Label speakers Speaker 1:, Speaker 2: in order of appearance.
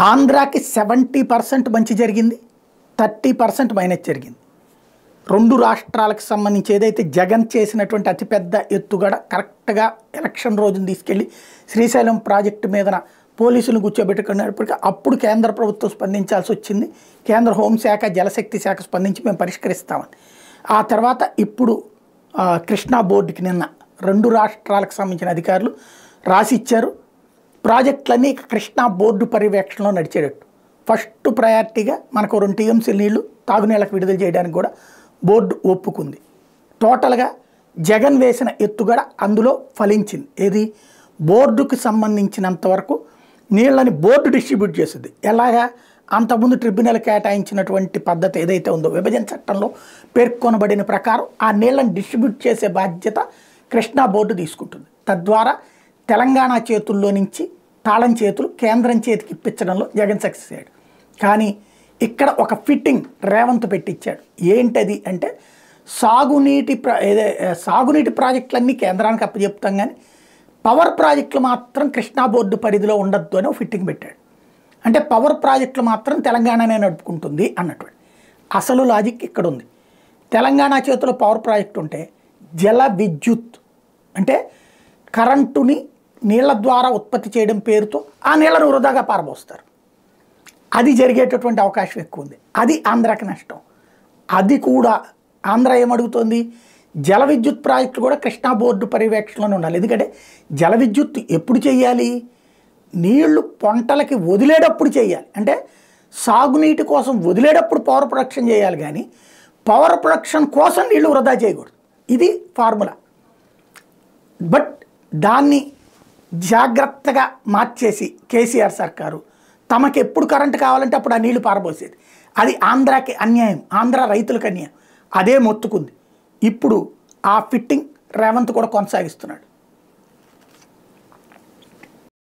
Speaker 1: ఆంధ్రాకి 70% మంచి జరిగింది, 30% మైనస్ జరిగింది. రెండు రాష్ట్రాలకు సంబంధించి ఏదైతే జగన్ చేసినటువంటి అతిపెద్ద ఎత్తుగడ కరెక్ట్గా ఎలక్షన్ రోజున తీసుకెళ్ళి శ్రీశైలం ప్రాజెక్టు మీదన పోలీసులు కూర్చోబెట్టుకున్నప్పటికీ అప్పుడు కేంద్ర ప్రభుత్వం స్పందించాల్సి వచ్చింది. కేంద్ర హోంశాఖ, జలశక్తి శాఖ స్పందించి మేము పరిష్కరిస్తామని. ఆ తర్వాత ఇప్పుడు కృష్ణా బోర్డుకి నిన్న రెండు రాష్ట్రాలకు సంబంధించిన అధికారులు రాసి ఇచ్చారు. ప్రాజెక్టులన్నీ కృష్ణా బోర్డు పర్యవేక్షణలో నడిచేటట్టు ఫస్ట్ ప్రయారిటీగా మనకు 2 TMC నీళ్లు తాగునీళ్ళకు విడుదల చేయడానికి కూడా బోర్డు ఒప్పుకుంది. టోటల్గా జగన్ వేసిన ఎత్తుగడ అందులో ఫలించింది. ఏది బోర్డుకు సంబంధించినంత వరకు నీళ్ళని బోర్డు డిస్ట్రిబ్యూట్ చేస్తుంది. ఎలాగా అంతకుముందు ట్రిబ్యునల్ కేటాయించినటువంటి పద్ధతి ఏదైతే ఉందో విభజన చట్టంలో పేర్కొనబడిన ప్రకారం ఆ నీళ్ళని డిస్ట్రిబ్యూట్ చేసే బాధ్యత కృష్ణా బోర్డు తీసుకుంటుంది. తద్వారా తెలంగాణ చేతుల్లో నుంచి తాళం చేతులు కేంద్రం చేతికి ఇప్పించడంలో జగన్ సక్సెస్ అయ్యాడు. కానీ ఇక్కడ ఒక ఫిట్టింగ్ రేవంత్ పెట్టించాడు. ఏంటది అంటే సాగునీటి ప్రాజెక్టులన్నీ కేంద్రానికి అప్పచెప్తాం, కానీ పవర్ ప్రాజెక్టులు మాత్రం కృష్ణా బోర్డు పరిధిలో ఉండద్దు అని ఫిట్టింగ్ పెట్టాడు. అంటే పవర్ ప్రాజెక్టులు మాత్రం తెలంగాణనే నడుపుకుంటుంది అన్నటువంటి అసలు లాజిక్ ఇక్కడ ఉంది. తెలంగాణ చేతిలో పవర్ ప్రాజెక్టు ఉంటే జల విద్యుత్ అంటే కరెంటుని నీళ్ల ద్వారా ఉత్పత్తి చేయడం పేరుతో ఆ నీళ్లను వృధాగా పారబోస్తారు. అది జరిగేటటువంటి అవకాశం ఎక్కువ ఉంది. అది ఆంధ్రాకి నష్టం. అది కూడా ఆంధ్ర ఏమడుగుతోంది, జల విద్యుత్ ప్రాజెక్టులు కూడా కృష్ణా బోర్డు పర్యవేక్షణలోనే ఉండాలి. ఎందుకంటే జల విద్యుత్ ఎప్పుడు చేయాలి, నీళ్లు పంటలకి వదిలేటప్పుడు చేయాలి. అంటే సాగునీటి కోసం వదిలేటప్పుడు పవర్ ప్రొడక్షన్ చేయాలి, కానీ పవర్ ప్రొడక్షన్ కోసం నీళ్లు వృధా చేయకూడదు. ఇది ఫార్ములా. బట్ దాన్ని జాగ్రత్తగా మార్చేసి కేసీఆర్ సర్కారు తమకు ఎప్పుడు కరెంటు కావాలంటే అప్పుడు ఆ నీళ్లు పారబోసేది. అది ఆంధ్రాకి అన్యాయం, ఆంధ్ర రైతులకు అన్యాయం. అదే మొత్తుకుంది. ఇప్పుడు ఆ ఫిట్టింగ్ రేవంత్ కూడా కొనసాగిస్తున్నాడు.